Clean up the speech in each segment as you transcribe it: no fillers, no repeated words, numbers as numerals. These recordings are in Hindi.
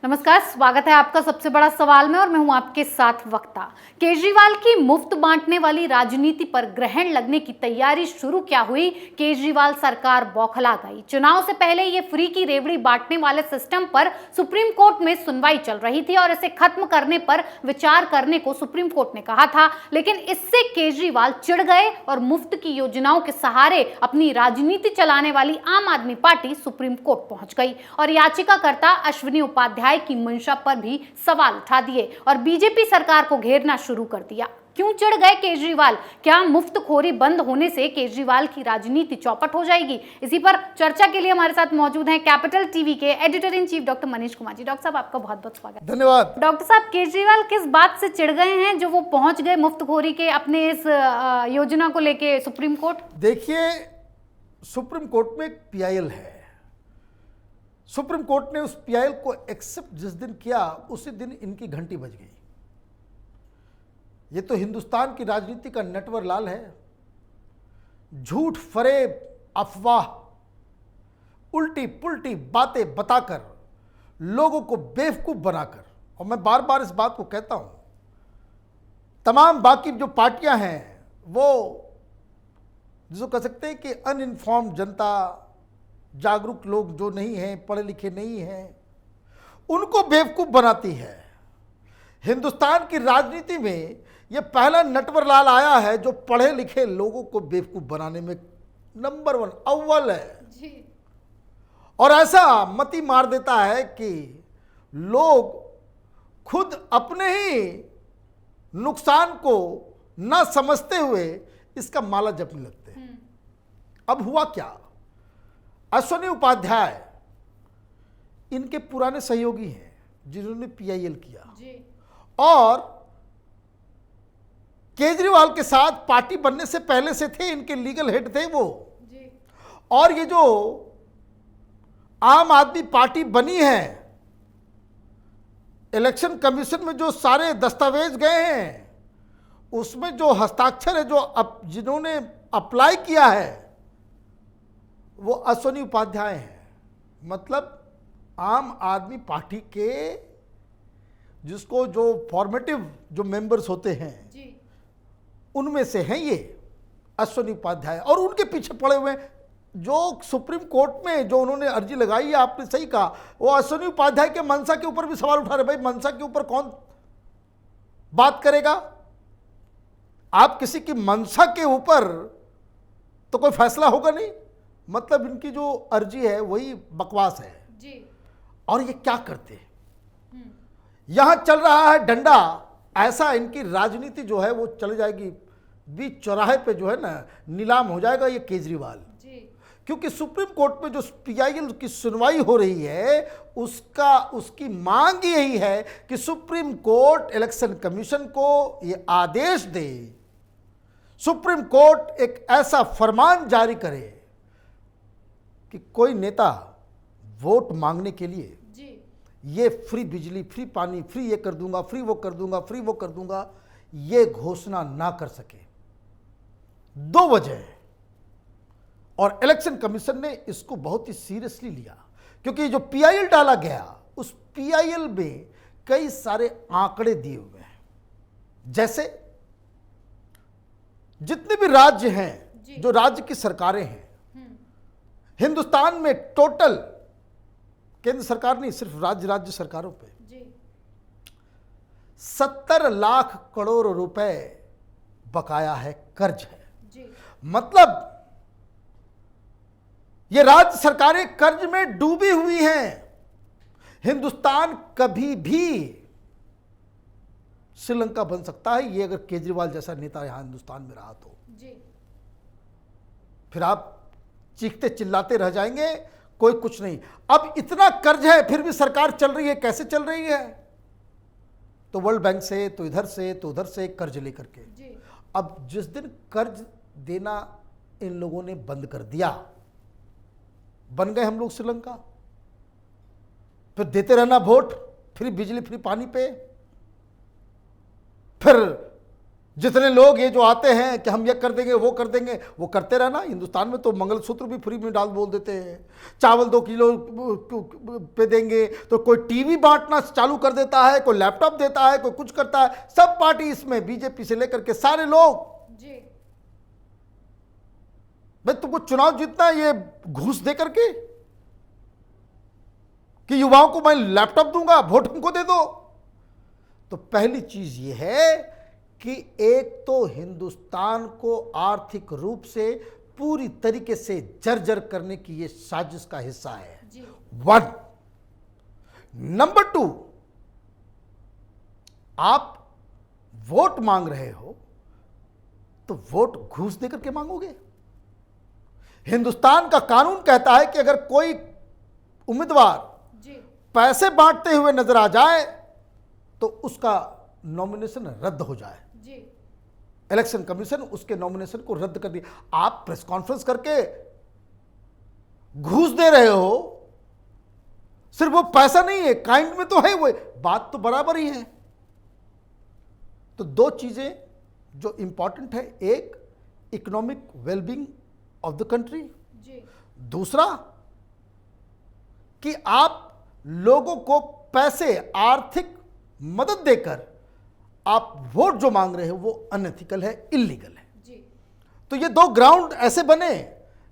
नमस्कार, स्वागत है आपका सबसे बड़ा सवाल में और मैं हूं आपके साथ वक्ता। केजरीवाल की मुफ्त बांटने वाली राजनीति पर ग्रहण लगने की तैयारी शुरू क्या हुई? केजरीवाल सरकार बौखला गई। चुनाव से पहले ये फ्री की रेवड़ी बांटने वाले सिस्टम पर सुप्रीम कोर्ट में सुनवाई चल रही थी और इसे खत्म करने पर विचार करने को सुप्रीम कोर्ट ने कहा था, लेकिन इससे केजरीवाल चिढ़ गए और मुफ्त की योजनाओं के सहारे अपनी राजनीति चलाने वाली आम आदमी पार्टी सुप्रीम कोर्ट पहुंच गई और याचिकाकर्ता अश्विनी उपाध्याय की मंशा पर भी सवाल उठा दिए और बीजेपी सरकार को घेरना शुरू कर दिया। क्यों चिढ़ गए केजरीवाल? क्या मुफ्तखोरी बंद होने से केजरीवाल की राजनीति चौपट हो जाएगी? इसी पर चर्चा के लिए हमारे साथ मौजूद हैं कैपिटल टीवी के editor in chief doctor Manish Kumar ji. Doctor साहब, आपका बहुत बहुत स्वागत। धन्यवाद। डॉक्टर साहब, केजरीवाल किस बात से चिढ़ गए हैं जो वो पहुंच गए मुफ्तखोरी के अपने इस योजना को लेके सुप्रीम कोर्ट? देखिए, सुप्रीम कोर्ट में एक पीआईएल है। सुप्रीम कोर्ट ने उस पीआईएल को एक्सेप्ट जिस दिन किया उसी दिन इनकी घंटी बज गई। ये तो हिंदुस्तान की राजनीति का नटवर लाल है। झूठ, फरेब, अफवाह, उल्टी पुल्टी बातें बताकर लोगों को बेवकूफ बनाकर, और मैं बार बार इस बात को कहता हूं, तमाम बाकी जो पार्टियां हैं वो जिसको कह सकते हैं कि अनइन्फॉर्म्ड जनता, जागरूक लोग जो नहीं हैं, पढ़े लिखे नहीं हैं, उनको बेवकूफ बनाती है। हिंदुस्तान की राजनीति में यह पहला नटवर लाल आया है जो पढ़े लिखे लोगों को बेवकूफ बनाने में नंबर 1 अव्वल है जी। और ऐसा मती मार देता है कि लोग खुद अपने ही नुकसान को न समझते हुए इसका माला जपने लगते हैं। अब हुआ क्या? अश्विनी उपाध्याय इनके पुराने सहयोगी हैं जिन्होंने पीआईएल किया जी। और केजरीवाल के साथ पार्टी बनने से पहले से थे, इनके लीगल हेड थे वो जी। और ये जो आम आदमी पार्टी बनी है, इलेक्शन कमीशन में जो सारे दस्तावेज गए हैं उसमें जो हस्ताक्षर है, जो जिन्होंने अप्लाई किया है, वो अश्विनी उपाध्याय हैं। मतलब आम आदमी पार्टी के जिसको जो फॉर्मेटिव जो मेंबर्स होते हैं जी। उनमें से हैं ये अश्विनी उपाध्याय। और उनके पीछे पड़े हुए जो सुप्रीम कोर्ट में जो उन्होंने अर्जी लगाई है, आपने सही कहा, वो अश्विनी उपाध्याय के मनसा के ऊपर भी सवाल उठा रहे। भाई, मनसा के ऊपर कौन बात करेगा? आप किसी की मनसा के ऊपर तो कोई फैसला होगा नहीं। मतलब इनकी जो अर्जी है वही बकवास है जी। और ये क्या करते हैं? यहां चल रहा है डंडा ऐसा, इनकी राजनीति जो है वो चल जाएगी बीच चौराहे पे, जो है ना, नीलाम हो जाएगा ये केजरीवाल जी। क्योंकि सुप्रीम कोर्ट में जो पीआईएल की सुनवाई हो रही है उसकी मांग यही है कि सुप्रीम कोर्ट इलेक्शन कमीशन को ये आदेश दे, सुप्रीम कोर्ट एक ऐसा फरमान जारी करे कि कोई नेता वोट मांगने के लिए जी। ये फ्री बिजली, फ्री पानी, फ्री ये कर दूंगा, फ्री वो कर दूंगा, फ्री वो कर दूंगा, ये घोषणा ना कर सके। 2 वजह है और इलेक्शन कमीशन ने इसको बहुत ही सीरियसली लिया क्योंकि जो पीआईएल डाला गया उस पीआईएल में कई सारे आंकड़े दिए हुए हैं। जैसे जितने भी राज्य हैं, जो राज्य की सरकारें हैं हिंदुस्तान में, टोटल केंद्र सरकार नहीं, सिर्फ राज्य सरकारों पे जी। 70 लाख करोड़ रुपए बकाया है, कर्ज है जी। मतलब ये राज्य सरकारें कर्ज में डूबी हुई हैं। हिंदुस्तान कभी भी श्रीलंका बन सकता है ये अगर केजरीवाल जैसा नेता यहां हिंदुस्तान में रहा तो जी। फिर आप चीखते चिल्लाते रह जाएंगे, कोई कुछ नहीं। अब इतना कर्ज है फिर भी सरकार चल रही है। कैसे चल रही है? तो वर्ल्ड बैंक से, तो इधर से, तो उधर से कर्ज लेकर के जी। अब जिस दिन कर्ज देना इन लोगों ने बंद कर दिया, बन गए हम लोग श्रीलंका। फिर देते रहना वोट, फ्री बिजली, फ्री पानी पे, फिर जितने लोग ये जो आते हैं कि हम ये कर देंगे वो कर देंगे, वो करते रहना। हिंदुस्तान में तो मंगलसूत्र भी फ्री में डाल बोल देते हैं, चावल 2 किलो पे देंगे, तो कोई टीवी बांटना चालू कर देता है, कोई लैपटॉप देता है, कोई कुछ करता है। सब पार्टी इसमें, बीजेपी से लेकर के सारे लोग जी। भाई तुमको चुनाव जीतना है ये घूस दे करके कि युवाओं को मैं लैपटॉप दूंगा, वोट हमको दे दो। तो पहली चीज ये है कि एक तो हिंदुस्तान को आर्थिक रूप से पूरी तरीके से जर्जर करने की ये साजिश का हिस्सा है। जी। 1 नंबर 2, आप वोट मांग रहे हो तो वोट घूस देकर के मांगोगे। हिंदुस्तान का कानून कहता है कि अगर कोई उम्मीदवार जी। पैसे बांटते हुए नजर आ जाए तो उसका नॉमिनेशन रद्द हो जाए। जी। इलेक्शन कमीशन उसके नॉमिनेशन को रद्द कर दिया। आप प्रेस कॉन्फ्रेंस करके घूस दे रहे हो, सिर्फ वो पैसा नहीं है, काइंड में तो है, वो बात तो बराबर ही है। तो 2 चीजें जो इंपॉर्टेंट है, एक economic wellbeing of the country, जी। दूसरा कि आप लोगों को पैसे, आर्थिक मदद देकर आप वोट जो मांग रहे हो वो अनएथिकल है, इल्लीगल है। जी। तो ये 2 ग्राउंड ऐसे बने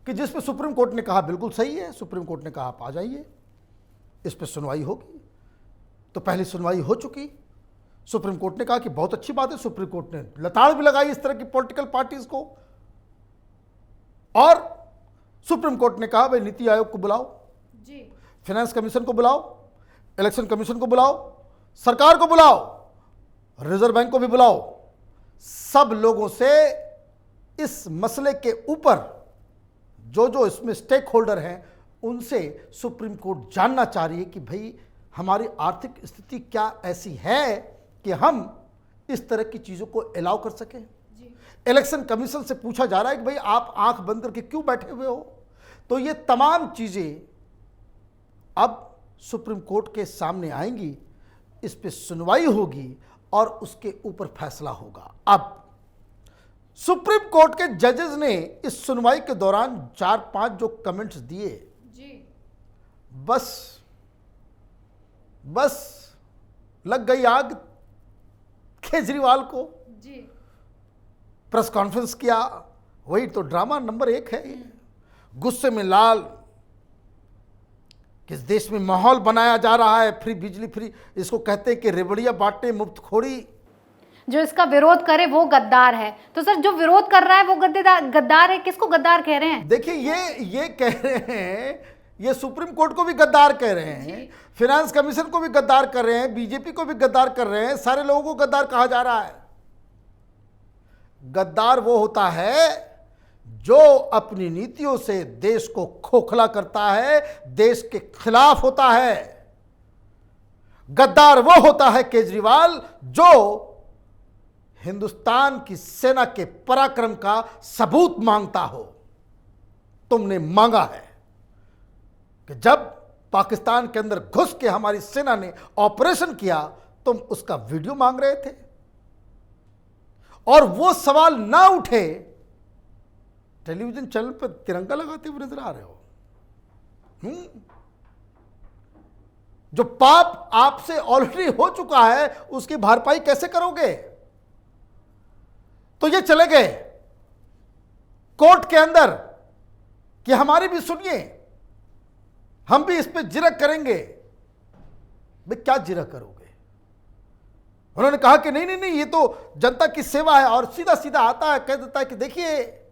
कि जिस पे सुप्रीम कोर्ट ने कहा बिल्कुल सही है, सुप्रीम कोर्ट ने कहा आप आ जाइए, इस पे सुनवाई होगी। तो पहली सुनवाई हो चुकी, सुप्रीम कोर्ट ने कहा कि बहुत अच्छी बात है, सुप्रीम कोर्ट ने लताड़ भी लगाई इस तरह की पॉलिटिकल पार्टीज को, और सुप्रीम कोर्ट ने कहा भाई नीति आयोग को बुलाओ, जी। फाइनेंस कमीशन को बुलाओ, इलेक्शन कमीशन को बुलाओ, सरकार को बुलाओ, रिजर्व बैंक को भी बुलाओ, सब लोगों से इस मसले के ऊपर जो जो इसमें स्टेक होल्डर हैं उनसे सुप्रीम कोर्ट जानना चाह रही है कि भाई हमारी आर्थिक स्थिति क्या ऐसी है कि हम इस तरह की चीज़ों को अलाउ कर सकें। इलेक्शन कमीशन से पूछा जा रहा है कि भाई आप आंख बंद करके क्यों बैठे हुए हो। तो ये तमाम चीज़ें अब सुप्रीम कोर्ट के सामने आएंगी, इस पे सुनवाई होगी और उसके ऊपर फैसला होगा। अब सुप्रीम कोर्ट के जजेस ने इस सुनवाई के दौरान 4-5 जो कमेंट्स दिए, जी। बस लग गई आग केजरीवाल को। जी। प्रेस कॉन्फ्रेंस किया, वही तो ड्रामा नंबर 1 है। गुस्से में लाल, किस देश में माहौल बनाया जा रहा है, फ्री बिजली फ्री, इसको कहते हैं कि रेवड़िया बांटने मुफ्त खोड़ी। जो इसका विरोध करे वो गद्दार है। तो सर जो विरोध कर रहा है वो गद्दार है, किसको गद्दार कह रहे हैं? देखिए ये कह रहे हैं, ये सुप्रीम कोर्ट को भी गद्दार कह रहे हैं, फाइनेंस कमीशन को भी गद्दार कर रहे हैं, बीजेपी को भी गद्दार कर रहे हैं, सारे लोगों को गद्दार कहा जा रहा है। गद्दार वो होता है जो अपनी नीतियों से देश को खोखला करता है, देश के खिलाफ होता है। गद्दार वो होता है केजरीवाल जो हिंदुस्तान की सेना के पराक्रम का सबूत मांगता हो। तुमने मांगा है कि जब पाकिस्तान के अंदर घुस के हमारी सेना ने ऑपरेशन किया, तुम उसका वीडियो मांग रहे थे और वो सवाल ना उठे, टेलीविजन चैनल पर तिरंगा लगाते हुए नजर आ रहे हो। जो पाप आपसे ऑलरेडी हो चुका है उसकी भरपाई कैसे करोगे? तो ये चले गए कोर्ट के अंदर कि हमारी भी सुनिए, हम भी इस पे जिरह करेंगे। भाई क्या जिरह करोगे? उन्होंने कहा कि नहीं ये तो जनता की सेवा है, और सीधा सीधा आता है, कह देता है कि देखिए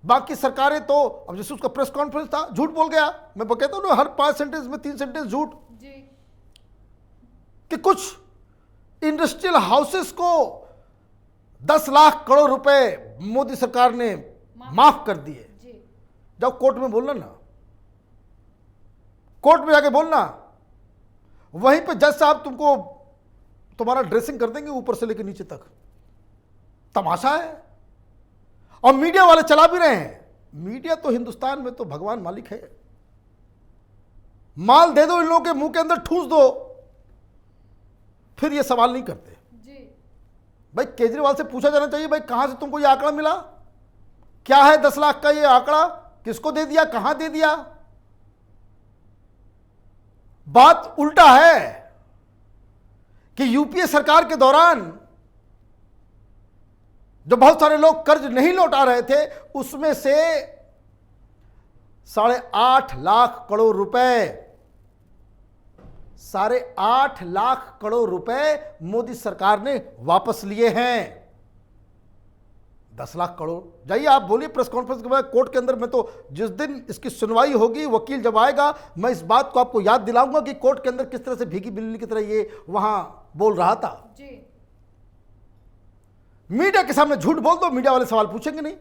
बाकी सरकारें तो, अब जैसे उसका प्रेस कॉन्फ्रेंस था, झूठ बोल गया। मैं कहता हूं ना, हर 5 सेंटेंस में 3 सेंटेंस झूठ। कि कुछ इंडस्ट्रियल हाउसेस को 10 लाख करोड़ रुपए मोदी सरकार ने माफ कर दिए। जाओ कोर्ट में बोलना ना, कोर्ट में जाके बोलना, वहीं पे जज साहब तुमको तुम्हारा ड्रेसिंग कर देंगे ऊपर से लेकर नीचे तक। तमाशा है। और मीडिया वाले चला भी रहे हैं। मीडिया तो हिंदुस्तान में तो भगवान मालिक है। माल दे दो इन लोगों के मुंह के अंदर, ठूस दो, फिर ये सवाल नहीं करते। भाई केजरीवाल से पूछा जाना चाहिए, भाई कहां से तुमको ये आंकड़ा मिला, क्या है 10 लाख का ये आंकड़ा, किसको दे दिया, कहां दे दिया। बात उल्टा है कि यूपीए सरकार के दौरान जो बहुत सारे लोग कर्ज नहीं लौटा रहे थे, उसमें से 8.5 लाख करोड़ रुपए, 8.5 लाख करोड़ रुपए मोदी सरकार ने वापस लिए हैं। 10 लाख करोड़, जाइए आप बोलिए प्रेस कॉन्फ्रेंस के बाद कोर्ट के अंदर में, तो जिस दिन इसकी सुनवाई होगी, वकील जब आएगा, मैं इस बात को आपको याद दिलाऊंगा कि कोर्ट के अंदर किस तरह से भीगी बिल्ली की तरह ये वहां बोल रहा था जी। मीडिया के सामने झूठ बोल दो, मीडिया वाले सवाल पूछेंगे नहीं।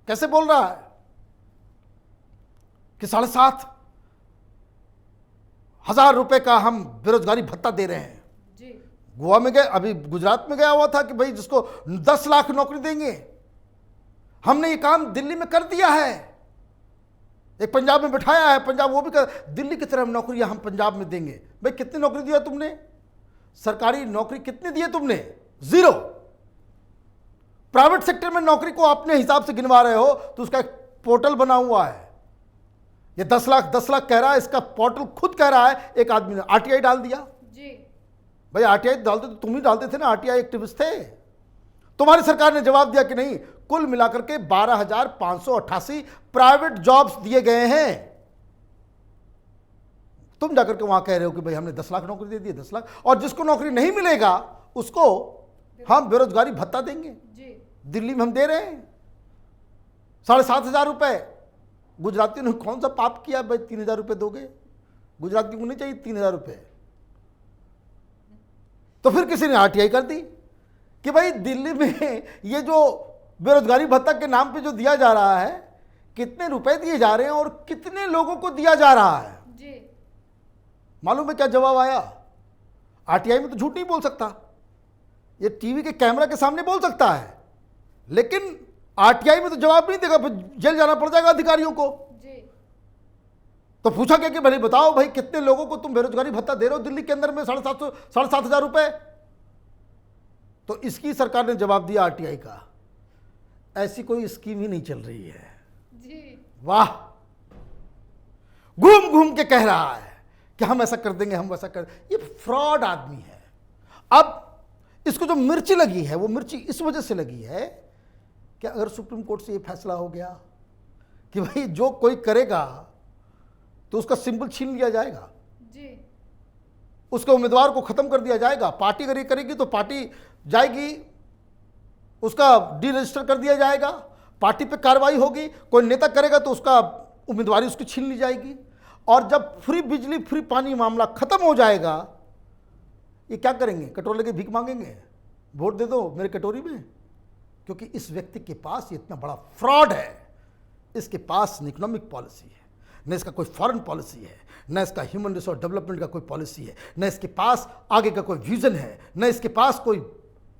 कैसे बोल रहा है कि 7,500 रुपए का हम बेरोजगारी भत्ता दे रहे हैं जी। गोवा में गए, अभी गुजरात में गया हुआ था कि भाई जिसको 10 लाख नौकरी देंगे, हमने ये काम दिल्ली में कर दिया है, एक पंजाब में बिठाया है, पंजाब वो भी कर, दिल्ली की तरह नौकरियां हम पंजाब में देंगे। भाई कितनी नौकरी दिया तुमने, सरकारी नौकरी कितनी दी है तुमने, 0। प्राइवेट सेक्टर में नौकरी को अपने हिसाब से गिनवा रहे हो, तो उसका एक पोर्टल बना हुआ है, ये 10 लाख कह रहा है, इसका पोर्टल खुद कह रहा है, एक आदमी ने आरटीआई डाल दिया जी। भाई आरटीआई डालते तो तुम ही डालते थे ना, आरटीआई एक्टिविस्ट थे। तुम्हारी सरकार ने जवाब दिया कि नहीं, कुल मिलाकर के 12,588 प्राइवेट जॉब्स दिए गए हैं। तुम जाकर के वहां कह रहे हो कि भाई हमने 10 लाख नौकरी दे दी, 10 लाख, और जिसको नौकरी नहीं मिलेगा उसको हम बेरोजगारी भत्ता देंगे। जी। दिल्ली में हम दे रहे हैं 7,500 रुपए। गुजरातियों ने कौन सा पाप किया भाई 3,000 रुपए दोगे, गुजराती को नहीं चाहिए 3,000 रुपए। तो फिर किसी ने आरटीआई कर दी कि भाई दिल्ली में ये जो बेरोजगारी भत्ता के नाम पे जो दिया जा रहा है, कितने रुपए दिए जा रहे हैं और कितने लोगों को दिया जा रहा है। जी। मालूम है क्या जवाब आया, आरटीआई में तो झूठ नहीं बोल सकता, ये टीवी के कैमरा के सामने बोल सकता है, लेकिन आरटीआई में तो जवाब नहीं देगा, फिर जेल जाना पड़ जाएगा अधिकारियों को। जी। तो पूछा क्या कि भाई बताओ भाई कितने लोगों को तुम बेरोजगारी भत्ता दे रहे हो दिल्ली के अंदर में 7,500 रुपए। तो इसकी सरकार ने जवाब दिया आरटीआई का, ऐसी कोई स्कीम ही नहीं चल रही है। जी। वाह, घूम घूम के कह रहा है कि हम ऐसा कर देंगे, हम वैसा कर, ये फ्रॉड आदमी है। अब इसको जो मिर्ची लगी है, वो मिर्ची इस वजह से लगी है कि अगर सुप्रीम कोर्ट से ये फैसला हो गया कि भाई जो कोई करेगा तो उसका सिंबल छीन लिया जाएगा, जी। उसके उम्मीदवार को खत्म कर दिया जाएगा, पार्टी अगर ये करेगी तो पार्टी जाएगी, उसका डी रजिस्टर कर दिया जाएगा, पार्टी पे कार्रवाई होगी, कोई नेता करेगा तो उसका उम्मीदवारी उसकी छीन ली जाएगी। और जब फ्री बिजली फ्री पानी मामला खत्म हो जाएगा, ये क्या करेंगे, कटोरे के भीख मांगेंगे, वोट दे दो मेरे कटोरी में। क्योंकि इस व्यक्ति के पास ये इतना बड़ा फ्रॉड है, इसके पास न इकोनॉमिक पॉलिसी है, न इसका कोई फॉरेन पॉलिसी है, न इसका ह्यूमन रिसोर्स डेवलपमेंट का कोई पॉलिसी है, न इसके पास आगे का कोई विजन है, न इसके पास कोई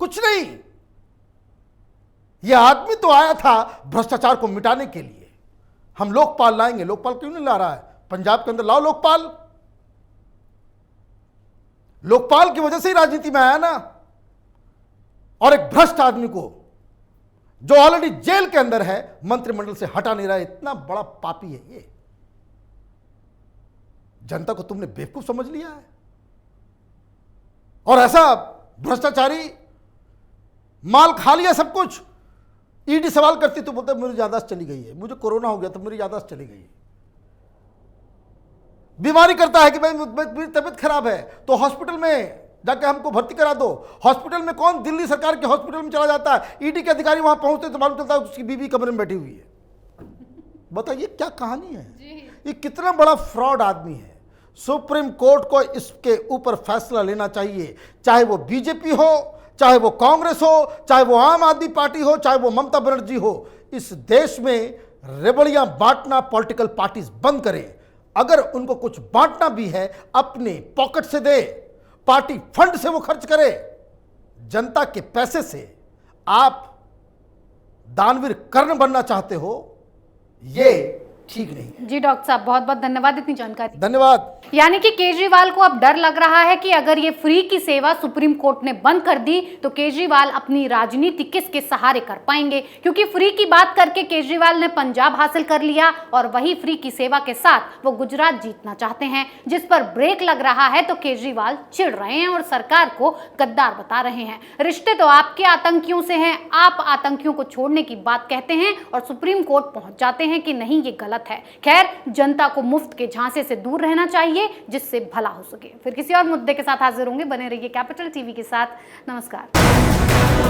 कुछ नहीं। यह आदमी तो आया था भ्रष्टाचार को मिटाने के लिए, हम लोकपाल लाएंगे, लोकपाल क्यों नहीं ला रहा है, पंजाब के अंदर लाओ लोकपाल। लोकपाल की वजह से ही राजनीति में आया ना। और एक भ्रष्ट आदमी को जो ऑलरेडी जेल के अंदर है मंत्रिमंडल से हटा नहीं रहा है, इतना बड़ा पापी है ये। जनता को तुमने बेवकूफ समझ लिया है। और ऐसा भ्रष्टाचारी माल खा लिया सब कुछ। ईडी सवाल करती तो बोलता मेरी याददाश्त चली गई है, मुझे कोरोना हो गया तो मेरी याददाश्त चली गई। बीमारी करता है कि भाई मेरी तबीयत खराब है तो हॉस्पिटल में जाके हमको भर्ती करा दो। हॉस्पिटल में कौन दिल्ली सरकार के हॉस्पिटल में चला जाता है, ईडी के अधिकारी वहां पहुंचते तो मालूम चलता है उसकी बीवी कमरे में बैठी हुई है। बताइए क्या कहानी है, ये कितना बड़ा फ्रॉड आदमी है। सुप्रीम कोर्ट को इसके ऊपर फैसला लेना चाहिए, चाहे वो बीजेपी हो, चाहे वो कांग्रेस हो, चाहे वो आम आदमी पार्टी हो, चाहे वो ममता बनर्जी हो। इस देश में रेबड़ियां बांटना पॉलिटिकल पार्टीज बंद करें। अगर उनको कुछ बांटना भी है अपने पॉकेट से दे, पार्टी फंड से वो खर्च करे, जनता के पैसे से। आप दानवीर कर्ण बनना चाहते हो, ये ठीक नहीं है। जी डॉक्टर साहब, बहुत बहुत धन्यवाद इतनी जानकारी। धन्यवाद। यानी कि केजरीवाल को अब डर लग रहा है कि अगर ये फ्री की सेवा सुप्रीम कोर्ट ने बंद कर दी तो केजरीवाल अपनी राजनीति किसके सहारे कर पाएंगे, क्योंकि फ्री की बात करके केजरीवाल ने पंजाब हासिल कर लिया और वही फ्री की सेवा के साथ वो गुजरात जीतना चाहते हैं, जिस पर ब्रेक लग रहा है तो केजरीवाल चिढ़ रहे हैं और सरकार को गद्दार बता रहे हैं। रिश्ते तो आपके आतंकियों से हैं, आप आतंकियों को छोड़ने की बात कहते हैं और सुप्रीम कोर्ट पहुंच जाते हैं कि नहीं ये गलत है। खैर, जनता को मुफ्त के झांसे से दूर रहना चाहिए जिससे भला हो सके। फिर किसी और मुद्दे के साथ हाजिर होंगे, बने रहिए कैपिटल टीवी के साथ। नमस्कार।